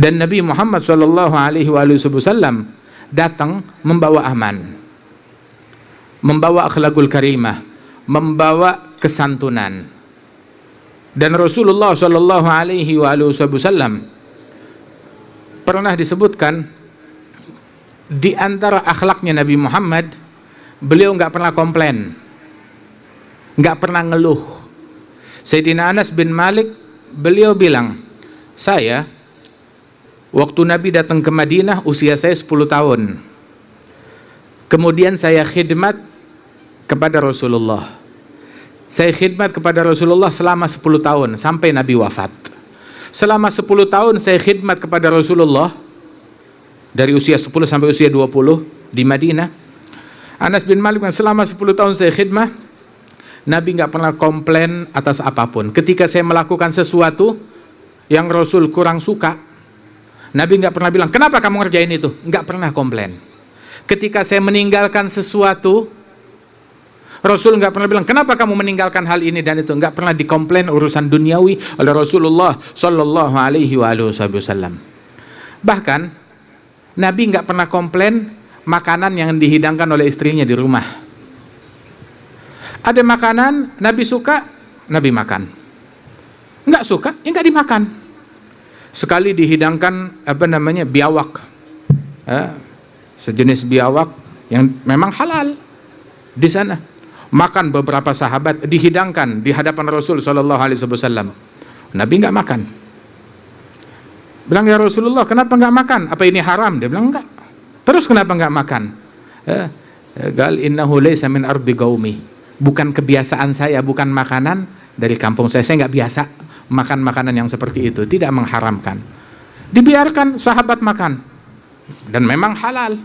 Dan Nabi Muhammad sallallahu alaihi wasallam datang membawa aman, membawa akhlakul karimah, membawa kesantunan. Dan Rasulullah sallallahu alaihi wasallam pernah disebutkan di antara akhlaknya Nabi Muhammad, beliau nggak pernah komplain, nggak pernah ngeluh. Sayyidina Anas bin Malik, beliau bilang, saya waktu Nabi datang ke Madinah usia saya 10 tahun. Kemudian saya khidmat kepada Rasulullah. Saya khidmat kepada Rasulullah selama 10 tahun sampai Nabi wafat. Selama 10 tahun saya khidmat kepada Rasulullah dari usia 10 sampai usia 20 di Madinah. Anas bin Malik, selama 10 tahun saya khidmat, Nabi nggak pernah komplain atas apapun. Ketika saya melakukan sesuatu yang Rasul kurang suka, Nabi nggak pernah bilang, kenapa kamu ngerjain itu? Nggak pernah komplain. Ketika saya meninggalkan sesuatu, Rasul nggak pernah bilang, kenapa kamu meninggalkan hal ini dan itu? Nggak pernah dikomplain urusan duniawi oleh Rasulullah Sallallahu Alaihi Wasallam. Bahkan Nabi nggak pernah komplain makanan yang dihidangkan oleh istrinya di rumah. Ada makanan Nabi suka, Nabi makan. Nggak suka, ya nggak dimakan. Sekali dihidangkan biawak, sejenis biawak yang memang halal di sana. Makan beberapa sahabat, dihidangkan di hadapan Rasul Sallallahu Alaihi Wasallam. Nabi nggak makan. Bilang, ya Rasulullah, kenapa nggak makan? Apa ini haram? Dia bilang enggak. Terus kenapa nggak makan? Gal innahu laysa min ardi qaumi. Bukan kebiasaan saya, bukan makanan dari kampung saya. Saya nggak biasa makan makanan yang seperti itu. Tidak mengharamkan. Dibiarkan sahabat makan. Dan memang halal.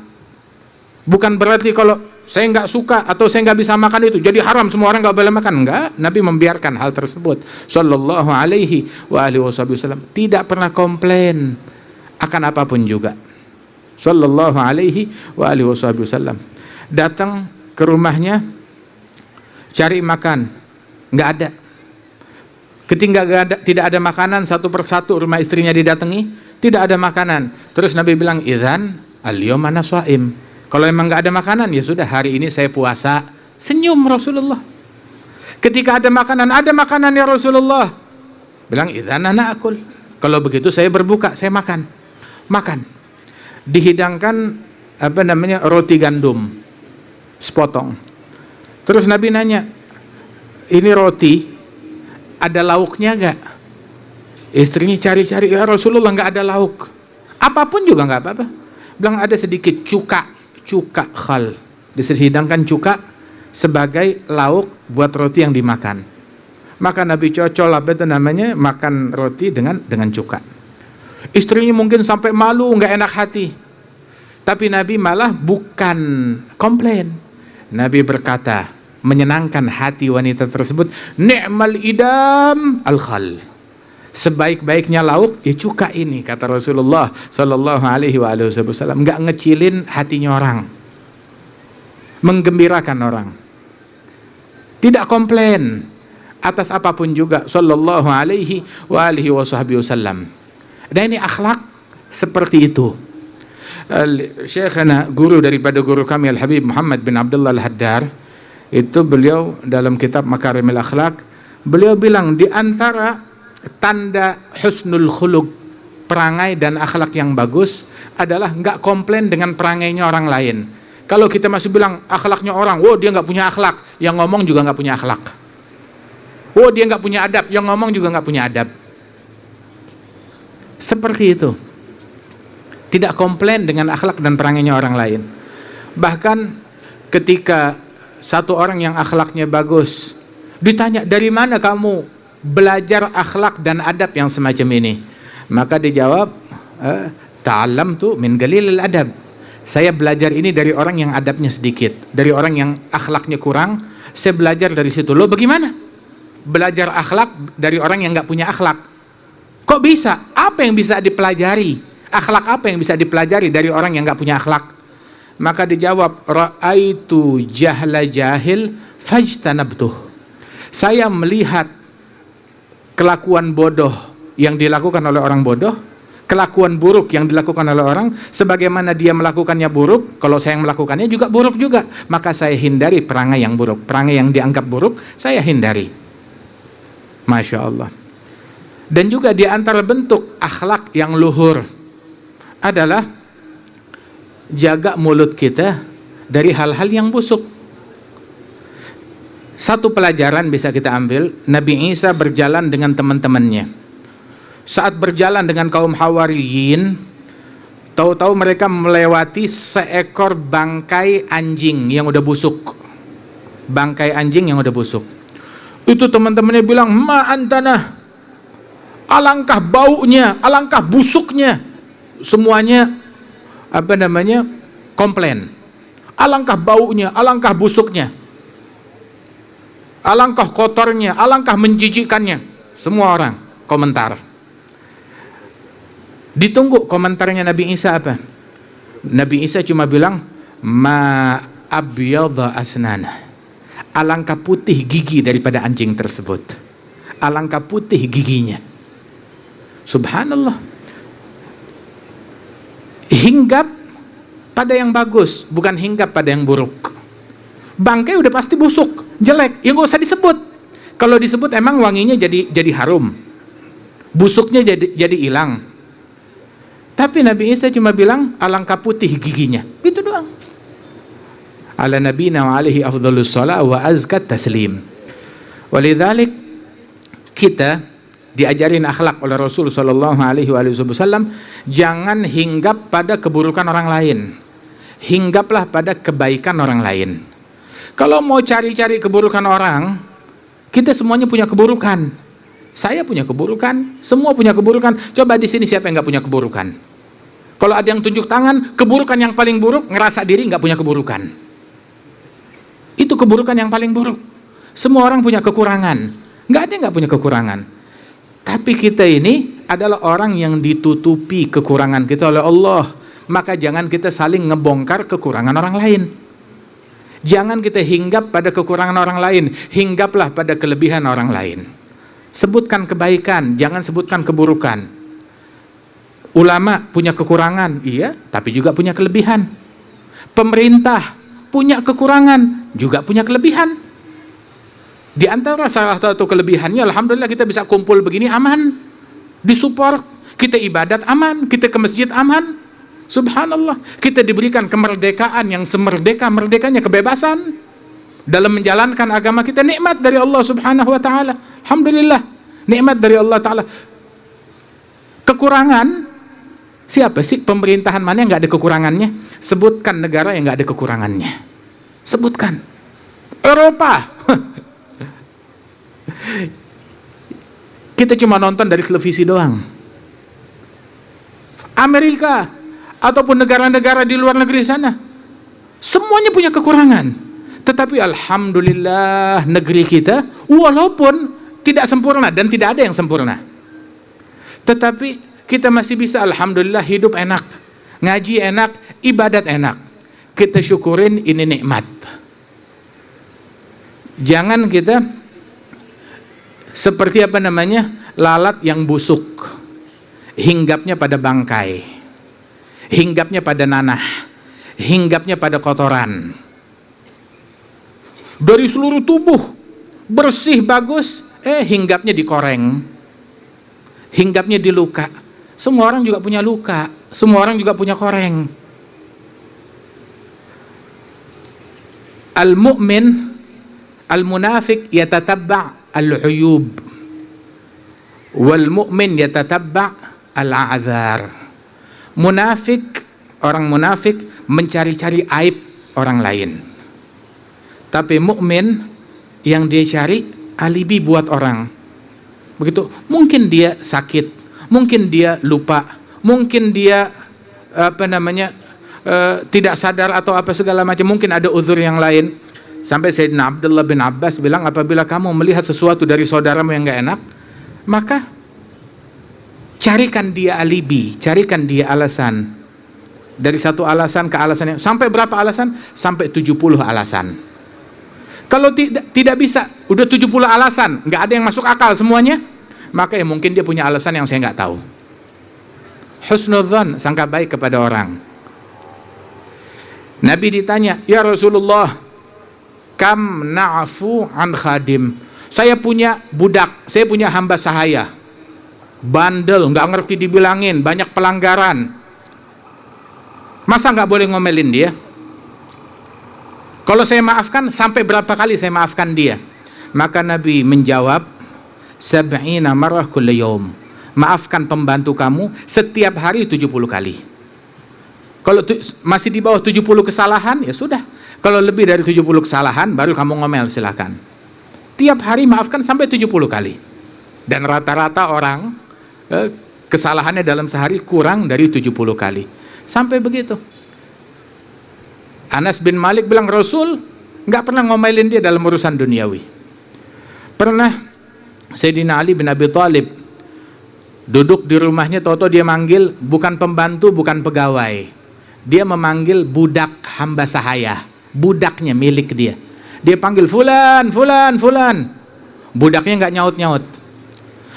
Bukan berarti kalau saya nggak suka atau saya nggak bisa makan itu jadi haram, semua orang nggak boleh makan. Enggak, Nabi membiarkan hal tersebut Sallallahu Alaihi Wasallam. Tidak pernah komplain akan apapun juga. Sallallahu Alaihi Wasallam. Datang ke rumahnya cari makan, nggak ada. Ketika tidak ada makanan, satu persatu rumah istrinya didatangi, tidak ada makanan. Terus Nabi bilang, idzan al-yawma ana shaim. Kalau memang nggak ada makanan, ya sudah, hari ini saya puasa. Senyum Rasulullah. Ketika ada makanan ya Rasulullah. Bilang, idzan ana akul. Kalau begitu saya berbuka, saya makan. Makan. Dihidangkan roti gandum sepotong. Terus Nabi nanya, ini roti ada lauknya nggak? Istrinya cari-cari, ya Rasulullah nggak ada lauk. Apapun juga nggak apa-apa. Bilang ada sedikit cuka khal, dihidangkan cuka sebagai lauk buat roti yang dimakan. Maka Nabi cocol makan roti dengan cuka. Istrinya mungkin sampai malu, nggak enak hati. Tapi Nabi malah bukan komplain. Nabi berkata, menyenangkan hati wanita tersebut, ni'mal idam al-khal. Sebaik-baiknya lauk ya cuka ini, kata Rasulullah Sallallahu Alaihi Wasallam. Nggak ngecilin hatinya orang, menggembirakan orang, tidak komplain atas apapun juga Sallallahu Alaihi Wasallam. Dan ini akhlak seperti itu. Syekhana, guru daripada guru kami Al-Habib Muhammad bin Abdullah Al-Haddar, itu beliau dalam kitab Makarimil Akhlak, beliau bilang di antara tanda husnul khuluq, perangai dan akhlak yang bagus adalah nggak komplain dengan perangainya orang lain. Kalau kita masih bilang akhlaknya orang, wow dia nggak punya akhlak, yang ngomong juga nggak punya akhlak. Wow dia nggak punya adab, yang ngomong juga nggak punya adab. Seperti itu. Tidak komplain dengan akhlak dan perangainya orang lain. Bahkan ketika satu orang yang akhlaknya bagus ditanya, dari mana kamu belajar akhlak dan adab yang semacam ini? Maka dijawab, ta'allamtu min galilil adab. Saya belajar ini dari orang yang adabnya sedikit, dari orang yang akhlaknya kurang. Saya belajar dari situ. Loh bagaimana? Belajar akhlak dari orang yang nggak punya akhlak. Kok bisa? Apa yang bisa dipelajari? Akhlak apa yang bisa dipelajari dari orang yang nggak punya akhlak? Maka dijawab, ra'aitu jahla jahil fajtanabtuh. Saya melihat kelakuan bodoh yang dilakukan oleh orang bodoh, kelakuan buruk yang dilakukan oleh orang, sebagaimana dia melakukannya buruk, kalau saya yang melakukannya juga buruk juga, maka saya hindari perangai yang buruk. Perangai yang dianggap buruk, saya hindari. Masya Allah. Dan juga di antara bentuk akhlak yang luhur adalah jaga mulut kita dari hal-hal yang busuk. Satu pelajaran bisa kita ambil, Nabi Isa berjalan dengan teman-temannya. Saat berjalan dengan kaum Hawariyin, tahu-tahu mereka melewati seekor bangkai anjing yang udah busuk. Bangkai anjing yang udah busuk. Itu teman-temannya bilang, "Ma antana." Alangkah baunya, alangkah busuknya. Semuanya komplain. Alangkah baunya, alangkah busuknya. Alangkah kotornya, alangkah menjijikkannya. Semua orang komentar. Ditunggu komentarnya Nabi Isa apa? Nabi Isa cuma bilang, "Ma abyadha asnana." Alangkah putih gigi daripada anjing tersebut. Alangkah putih giginya. Subhanallah. Hinggap pada yang bagus, bukan hinggap pada yang buruk. Bangkai udah pasti busuk, jelek, ya nggak usah disebut. Kalau disebut emang wanginya jadi harum, busuknya jadi hilang. Tapi Nabi Isa cuma bilang alangkah putih giginya, itu doang. Ala nabiyina wa alaihi afdhalus shalah wa azkat taslim. Walidzalik kita diajarin akhlak oleh Rasul sallallahu alaihi wasallam, jangan hinggap pada keburukan orang lain. Hinggaplah pada kebaikan orang lain. Kalau mau cari-cari keburukan orang, kita semuanya punya keburukan. Saya punya keburukan, semua punya keburukan. Coba di sini siapa yang nggak punya keburukan? Kalau ada yang tunjuk tangan, keburukan yang paling buruk, ngerasa diri nggak punya keburukan. Itu keburukan yang paling buruk. Semua orang punya kekurangan. Nggak ada yang nggak punya kekurangan. Tapi kita ini adalah orang yang ditutupi kekurangan kita oleh Allah. Maka jangan kita saling ngebongkar kekurangan orang lain. Jangan kita hinggap pada kekurangan orang lain. Hinggaplah pada kelebihan orang lain. Sebutkan kebaikan, jangan sebutkan keburukan. Ulama punya kekurangan, iya, tapi juga punya kelebihan. Pemerintah punya kekurangan, juga punya kelebihan. Di antara salah satu kelebihannya, alhamdulillah kita bisa kumpul begini aman, disupport, kita ibadat aman, kita ke masjid aman, subhanallah, kita diberikan kemerdekaan yang semerdeka-merdekanya, kebebasan dalam menjalankan agama kita, nikmat dari Allah subhanahu wa ta'ala, alhamdulillah, nikmat dari Allah ta'ala. Kekurangan, siapa sih pemerintahan mana yang gak ada kekurangannya? Sebutkan negara yang gak ada kekurangannya, sebutkan. Eropa kita cuma nonton dari televisi doang. Amerika ataupun negara-negara di luar negeri sana semuanya punya kekurangan, tetapi alhamdulillah negeri kita walaupun tidak sempurna dan tidak ada yang sempurna, tetapi kita masih bisa alhamdulillah hidup enak, ngaji enak, ibadat enak. Kita syukurin ini nikmat. Jangan kita seperti lalat yang busuk, hinggapnya pada bangkai, hinggapnya pada nanah, hinggapnya pada kotoran. Dari seluruh tubuh bersih bagus, hinggapnya di koreng, hinggapnya di luka. Semua orang juga punya luka, semua orang juga punya koreng. Al-mu'min, al-munafik yatatabba' al-uyub, wal mu'min yatatabba' al-a'dzar. Munafik, orang munafik mencari-cari aib orang lain. Tapi mukmin yang dia cari alibi buat orang. Begitu, mungkin dia sakit, mungkin dia lupa, mungkin dia tidak sadar atau apa segala macam, mungkin ada uzur yang lain. Sampai Sayyidina Abdullah bin Abbas bilang, apabila kamu melihat sesuatu dari saudaramu yang gak enak, maka carikan dia alibi, carikan dia alasan. Dari satu alasan ke alasan yang, sampai berapa alasan? Sampai 70 alasan. Kalau tidak bisa, udah 70 alasan, gak ada yang masuk akal semuanya, maka ya mungkin dia punya alasan yang saya gak tahu. Husnudzan, sangka baik kepada orang. Nabi ditanya, ya Rasulullah, kam na'fu an khadim. Saya punya budak, saya punya hamba sahaya, bandel, nggak ngerti dibilangin, banyak pelanggaran. Masa nggak boleh ngomelin dia? Kalau saya maafkan, sampai berapa kali saya maafkan dia? Maka Nabi menjawab, sab'ina marrah kulla yaum. Maafkan pembantu kamu setiap hari 70 kali. Kalau masih di bawah 70 kesalahan, ya sudah. Kalau lebih dari 70 kesalahan, baru kamu ngomel, silakan. Tiap hari maafkan sampai 70 kali. Dan rata-rata orang kesalahannya dalam sehari kurang dari 70 kali. Sampai begitu. Anas bin Malik bilang, Rasul nggak pernah ngomelin dia dalam urusan duniawi. Pernah Sayyidina Ali bin Abi Thalib duduk di rumahnya, tahu-tahu dia manggil bukan pembantu, bukan pegawai. Dia memanggil budak hamba sahaya, budaknya milik dia. Dia panggil fulan, fulan, fulan. Budaknya nggak nyaut-nyaut.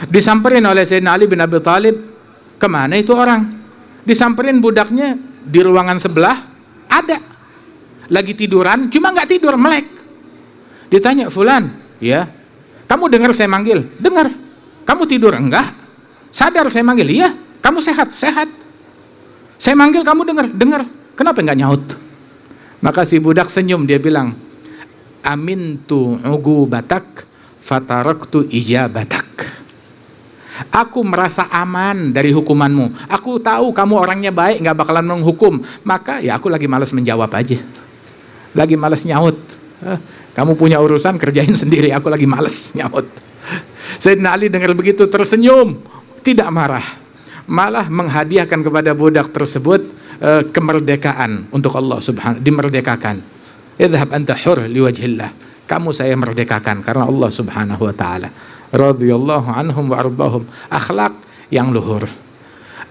Disamperin oleh Sayyidina Ali bin Abi Thalib, kemana itu orang? Disamperin budaknya di ruangan sebelah, ada. Lagi tiduran, cuma nggak tidur, melek. Ditanya, fulan, ya, kamu dengar saya manggil? Dengar. Kamu tidur? Enggak. Sadar saya manggil? Iya. Kamu sehat? Sehat. Saya manggil kamu dengar? Dengar. Kenapa nggak nyaut? Maka si budak senyum, dia bilang, amintu ugubatak fataraktu ijabatak. Aku merasa aman dari hukumanmu. Aku tahu kamu orangnya baik, nggak bakalan menghukum. Maka ya aku lagi malas menjawab aja. Lagi malas nyaut. Kamu punya urusan, kerjain sendiri. Aku lagi malas nyaut. Sayyidina Ali dengar begitu tersenyum, tidak marah. Malah menghadiahkan kepada budak tersebut kemerdekaan untuk Allah Subhanahu, dimerdekakan. Idhhab anta hur liwajhillah. Kamu saya merdekakan karena Allah Subhanahu wa taala. Radhiyallahu anhum wa ardahum. Akhlak yang luhur,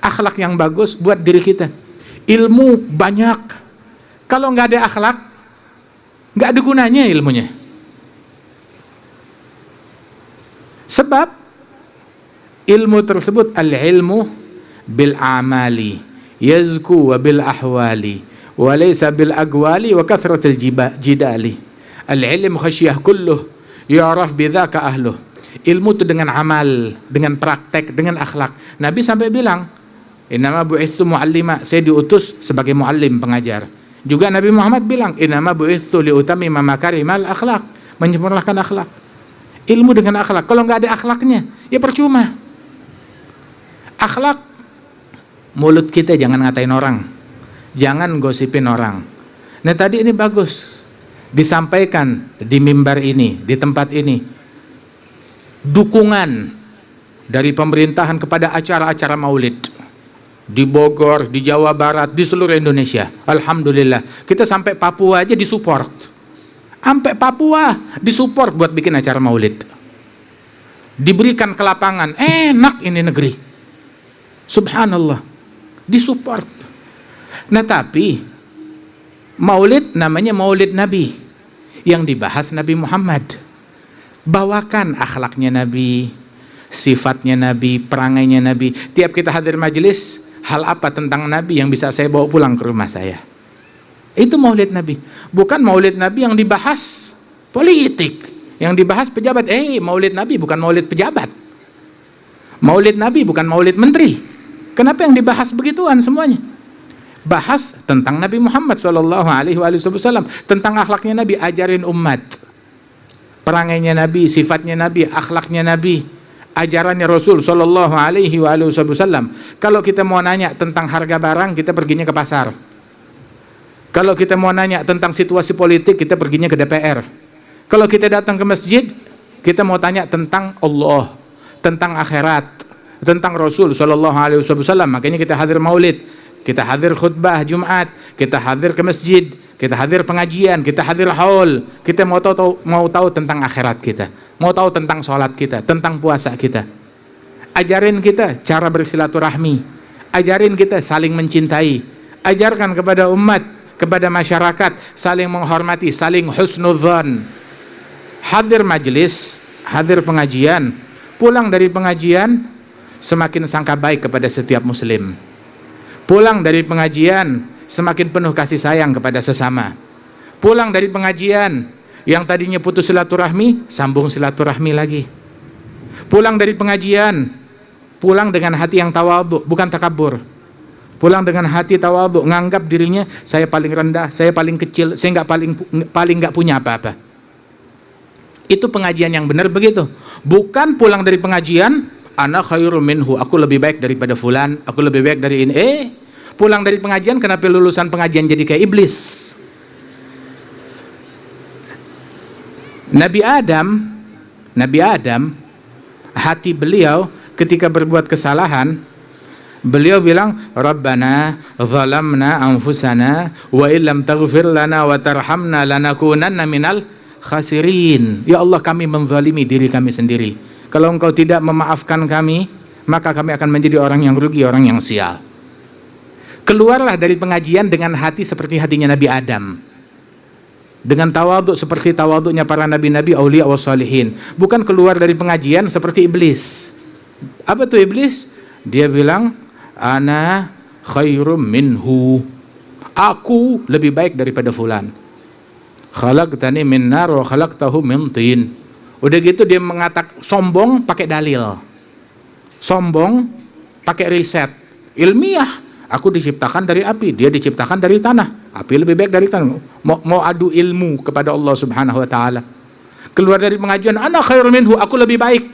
akhlak yang bagus buat diri kita. Ilmu banyak, kalau nggak ada akhlak nggak ada gunanya ilmunya. Sebab ilmu tersebut, al-ilmu bil amali yazku wa bil ahwali wa laysa bil agwali wa kathratil jidali. Al-ilm khasyah kulluh yu'raf bidzaka ahluh. Ilmu itu dengan amal, dengan praktek, dengan akhlak. Nabi sampai bilang, innama bu'itsu mu'allima, saya diutus sebagai muallim, pengajar. Juga Nabi Muhammad bilang, innama bu'itsu liutammima makarimal akhlak, menyempurnakan akhlak. Ilmu dengan akhlak. Kalau nggak ada akhlaknya, ya percuma. Akhlak, mulut kita jangan ngatain orang, jangan gosipin orang. Nah tadi ini bagus disampaikan di mimbar ini, di tempat ini, dukungan dari pemerintahan kepada acara-acara maulid di Bogor, di Jawa Barat, di seluruh Indonesia. Alhamdulillah, kita sampai Papua aja disupport. Sampai Papua disupport buat bikin acara maulid. Diberikan ke lapangan, enak ini negeri. Subhanallah, disupport. Nah tapi maulid namanya maulid Nabi, yang dibahas Nabi Muhammad. Bawakan akhlaknya Nabi, sifatnya Nabi, perangainya Nabi. Tiap kita hadir majelis, hal apa tentang Nabi yang bisa saya bawa pulang ke rumah saya? Itu maulid Nabi. Bukan maulid Nabi yang dibahas politik, yang dibahas pejabat. Maulid Nabi bukan maulid pejabat. Maulid Nabi bukan maulid menteri. Kenapa yang dibahas begituan semuanya? Bahas tentang Nabi Muhammad SAW, tentang akhlaknya Nabi, ajarin umat. Perangainya Nabi, sifatnya Nabi, akhlaknya Nabi, ajarannya Rasul SAW. Kalau kita mau nanya tentang harga barang, kita perginya ke pasar. Kalau kita mau nanya tentang situasi politik, kita perginya ke DPR. Kalau kita datang ke masjid, kita mau tanya tentang Allah, tentang akhirat, tentang Rasul SAW. Makanya kita hadir maulid, kita hadir khutbah Jumat, kita hadir ke masjid, kita hadir pengajian, kita hadir haul. Kita mau tahu tentang akhirat kita, mau tahu tentang sholat kita, tentang puasa kita. Ajarin kita cara bersilaturahmi, ajarin kita saling mencintai, ajarkan kepada umat, kepada masyarakat saling menghormati, saling husnudzan. Hadir majelis, hadir pengajian, pulang dari pengajian semakin sangka baik kepada setiap muslim. Pulang dari pengajian semakin penuh kasih sayang kepada sesama. Pulang dari pengajian yang tadinya putus silaturahmi, sambung silaturahmi lagi. Pulang dari pengajian, pulang dengan hati yang tawadhu, bukan takabur. Pulang dengan hati tawadhu, nganggap dirinya saya paling rendah, saya paling kecil, saya paling nggak punya apa-apa. Itu pengajian yang benar begitu. Bukan pulang dari pengajian, ana khairum minhu, aku lebih baik daripada fulan, aku lebih baik dari ini. Pulang dari pengajian, kenapa lulusan pengajian jadi kayak iblis? Nabi Adam, hati beliau ketika berbuat kesalahan, beliau bilang, Rabbana zalamna anfusana wa illam taghfir lana wa tarhamna lanakunanna minal khasirin. Ya Allah, kami menzalimi diri kami sendiri. Kalau engkau tidak memaafkan kami, maka kami akan menjadi orang yang rugi, orang yang sial. Keluarlah dari pengajian dengan hati seperti hatinya Nabi Adam, dengan tawadhu seperti tawadhunya para nabi-nabi, aulia wa salihin. Bukan keluar dari pengajian seperti iblis. Apa tuh iblis? Dia bilang, ana khairum minhu, aku lebih baik daripada fulan. Khalaqtani min nar wa khalaqtahu min tin. Udah gitu dia mengatakan sombong pakai dalil, sombong pakai riset ilmiah. Aku diciptakan dari api, dia diciptakan dari tanah. Api lebih baik dari tanah. Mau adu ilmu kepada Allah Subhanahu wa taala. Keluar dari pengajian, ana khairun minhu, aku lebih baik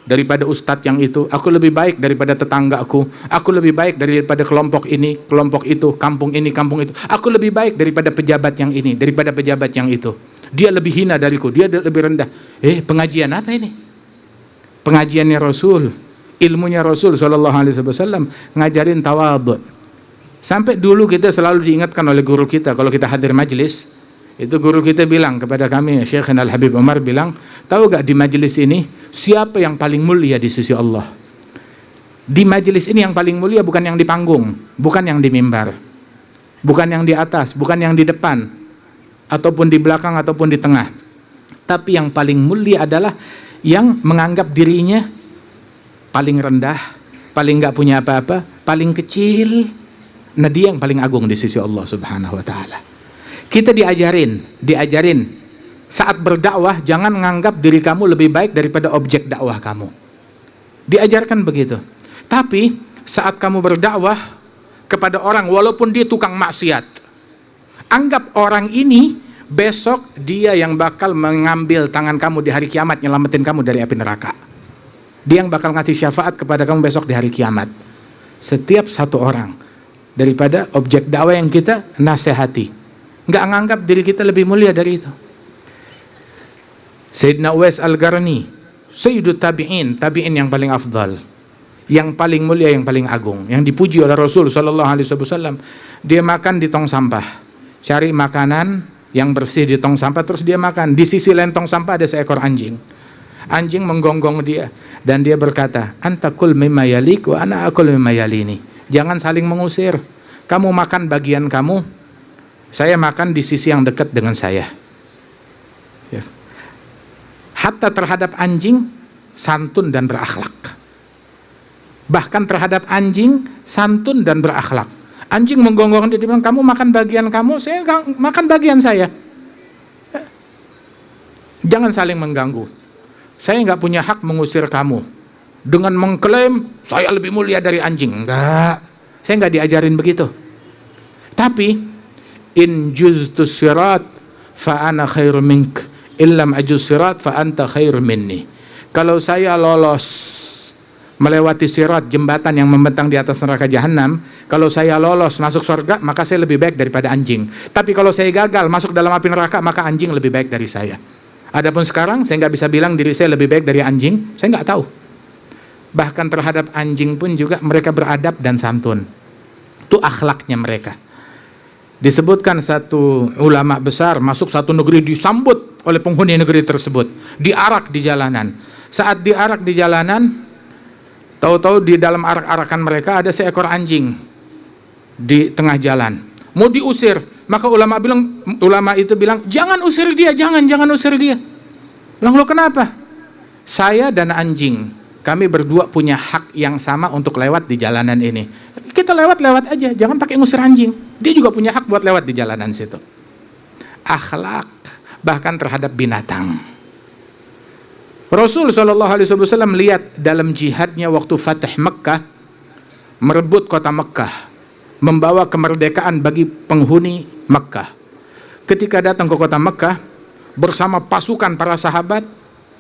daripada ustadz yang itu, aku lebih baik daripada tetanggaku, aku lebih baik daripada kelompok ini, kelompok itu, kampung ini, kampung itu. Aku lebih baik daripada pejabat yang ini, daripada pejabat yang itu. Dia lebih hina dariku, dia lebih rendah. Pengajian apa ini? Pengajiannya Rasul, ilmunya Rasul sallallahu alaihi wasallam ngajarin tawadhu. Sampai dulu kita selalu diingatkan oleh guru kita kalau kita hadir majelis, itu guru kita bilang kepada kami, Syekh Al Habib Umar bilang, tahu gak di majelis ini siapa yang paling mulia di sisi Allah? Di majelis ini yang paling mulia bukan yang di panggung, bukan yang di mimbar, bukan yang di atas, bukan yang di depan, ataupun di belakang, ataupun di tengah. Tapi yang paling mulia adalah yang menganggap dirinya paling rendah, paling nggak punya apa-apa, paling kecil. Nah, dia yang paling agung di sisi Allah Subhanahu wa taala. Kita diajarin saat berdakwah jangan menganggap diri kamu lebih baik daripada objek dakwah kamu. Diajarkan begitu. Tapi saat kamu berdakwah kepada orang walaupun dia tukang maksiat, anggap orang ini besok dia yang bakal mengambil tangan kamu di hari kiamat, nyelamatin kamu dari api neraka. Dia yang bakal ngasih syafaat kepada kamu besok di hari kiamat. Setiap satu orang daripada objek dakwah yang kita nasihati, nggak nganggap diri kita lebih mulia dari itu. Sayyidina Uwais Al-Qarni, Sayyidut Tabi'in, tabi'in yang paling afdal, yang paling mulia, yang paling agung, yang dipuji oleh Rasul sallallahu alaihi wasallam. Dia makan di tong sampah, cari makanan yang bersih di tong sampah, terus dia makan. Di sisi lain tong sampah ada seekor anjing. Anjing menggonggong dia dan dia berkata, anta kul mimma yalik wa ana akul mimma yalini. Jangan saling mengusir. Kamu makan bagian kamu, saya makan di sisi yang dekat dengan saya. Ya. Hatta terhadap anjing santun dan berakhlak. Bahkan terhadap anjing santun dan berakhlak. Anjing menggonggong dia bilang, kamu makan bagian kamu, saya makan bagian saya. Jangan saling mengganggu. Saya nggak punya hak mengusir kamu dengan mengklaim saya lebih mulia dari anjing. Enggak, saya nggak diajarin begitu. Tapi in juztu sirat fa ana khairu mink, illam ajuz sirat fa anta khairu minni. Kalau saya lolos melewati sirat, jembatan yang membentang di atas neraka jahanam, kalau saya lolos masuk surga, maka saya lebih baik daripada anjing. Tapi kalau saya gagal masuk dalam api neraka, maka anjing lebih baik dari saya. Adapun sekarang saya nggak bisa bilang diri saya lebih baik dari anjing, saya nggak tahu. Bahkan terhadap anjing pun juga mereka beradab dan santun. Itu akhlaknya mereka. Disebutkan satu ulama besar masuk satu negeri disambut oleh penghuni negeri tersebut, diarak di jalanan. Saat diarak di jalanan, tahu-tahu di dalam arak-arakan mereka ada seekor anjing di tengah jalan. Mau diusir, maka ulama itu bilang, jangan usir dia, jangan usir dia. Bilang, lo kenapa? Saya dan anjing, kami berdua punya hak yang sama untuk lewat di jalanan ini. Kita lewat-lewat aja, jangan pakai ngusir anjing. Dia juga punya hak buat lewat di jalanan situ. Akhlak bahkan terhadap binatang. Rasul SAW lihat dalam jihadnya waktu Fatih Mekkah, merebut kota Mekkah, membawa kemerdekaan bagi penghuni Mekkah. Ketika datang ke kota Mekkah bersama pasukan para sahabat,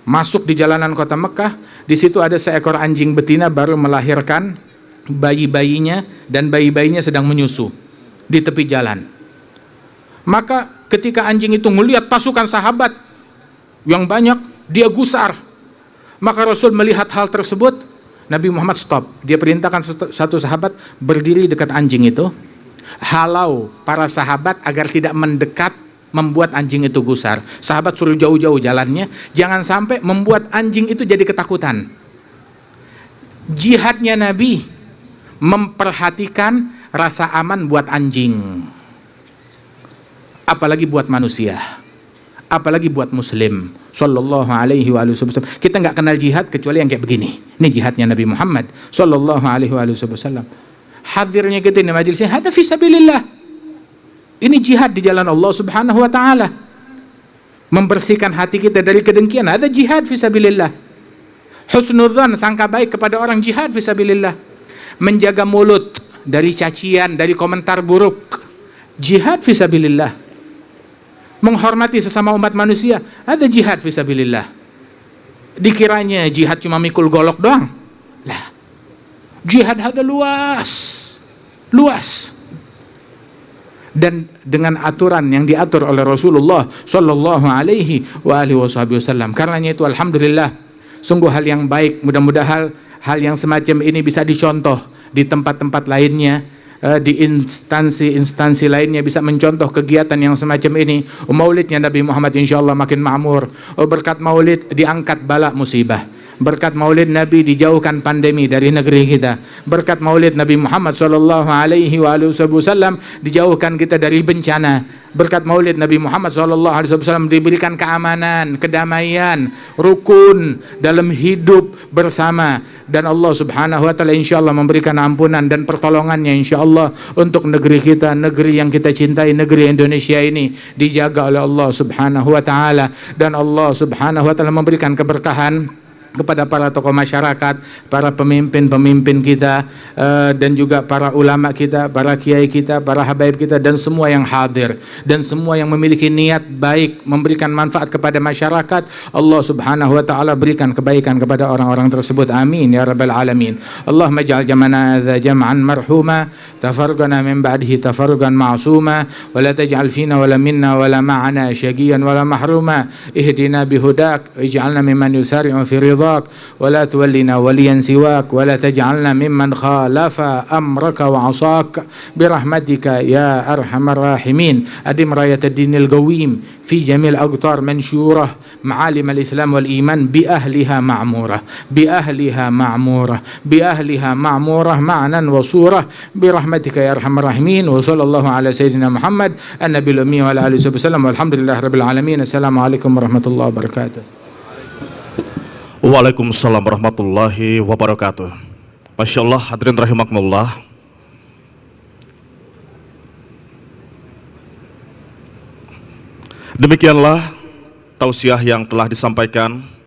masuk di jalanan kota Mekkah, di situ ada seekor anjing betina baru melahirkan bayi-bayinya, dan bayi-bayinya sedang menyusu di tepi jalan. Maka ketika anjing itu melihat pasukan sahabat yang banyak, dia gusar. Maka Rasul melihat hal tersebut, Nabi Muhammad stop. Dia perintahkan satu sahabat berdiri dekat anjing itu, halau para sahabat agar tidak mendekat membuat anjing itu gusar. Sahabat suruh jauh-jauh jalannya, jangan sampai membuat anjing itu jadi ketakutan. Jihadnya Nabi memperhatikan rasa aman buat anjing, apalagi buat manusia, apalagi buat muslim. Sallallahu alaihi wasallam. Kita nggak kenal jihad kecuali yang kayak begini. Ini jihadnya Nabi Muhammad sallallahu alaihi wasallam. Hadirnya kita di majelis ini, hada fi sabilillah. Ini jihad di jalan Allah Subhanahu wa taala. Membersihkan hati kita dari kedengkian, ada jihad fi sabilillah. Husnudzan, sangka baik kepada orang, jihad fi sabilillah. Menjaga mulut dari cacian, dari komentar buruk, jihad fi sabilillah. Menghormati sesama umat manusia, ada jihad fi sabilillah. Dikiranya jihad cuma mikul golok doang. Lah, jihad ada luas, luas. Dan dengan aturan yang diatur oleh Rasulullah sallallahu alaihi wasallam. Karenanya itu alhamdulillah, sungguh hal yang baik. Mudah-mudahan hal yang semacam ini bisa dicontoh di tempat-tempat lainnya, di instansi-instansi lainnya bisa mencontoh kegiatan yang semacam ini. Maulidnya Nabi Muhammad insyaallah makin makmur. Berkat maulid diangkat bala musibah. Berkat maulid Nabi dijauhkan pandemi dari negeri kita. Berkat maulid Nabi Muhammad sallallahu alaihi wasallam dijauhkan kita dari bencana. Berkat maulid Nabi Muhammad SAW diberikan keamanan, kedamaian, rukun dalam hidup bersama. Dan Allah Subhanahu wa ta'ala insyaAllah memberikan ampunan dan pertolongannya insyaAllah untuk negeri kita, negeri yang kita cintai, negeri Indonesia ini dijaga oleh Allah Subhanahu wa ta'ala. Dan Allah Subhanahu wa ta'ala memberikan keberkahan kepada para tokoh masyarakat, para pemimpin-pemimpin kita, dan juga para ulama kita, para kiai kita, para habaib kita, dan semua yang hadir, dan semua yang memiliki niat baik memberikan manfaat kepada masyarakat. Allah Subhanahu wa ta'ala berikan kebaikan kepada orang-orang tersebut, amin ya rabbal alamin. Allahumma ja'al jam'ana hadza jam'an marhuma, tafarraqana min ba'dihi tafarruqan ma'suma, wa la taj'al fina wala minna wala ma'ana syaqiyan wala mahruma. Ihdina bihudak, ij'alna mimman yusari'u fi ridha ولا تولنا وليا سواك ولا تجعلنا ممن خالف أمرك وعصاك برحمتك يا أرحم الراحمين. أدم راية الدين القويم في جميع الأقطار منشورة، معالم الإسلام والإيمان بأهلها معمورة، بأهلها معمورة، بأهلها معمورة معنا وصورة برحمتك يا أرحم الراحمين. وصلى الله على سيدنا محمد النبي الأمي وعلى آله وسلم والحمد لله رب العالمين. السلام عليكم ورحمة الله وبركاته. Waalaikumsalam warahmatullahi wabarakatuh. Masya Allah, hadirin rahimakumullah. Demikianlah tausiah yang telah disampaikan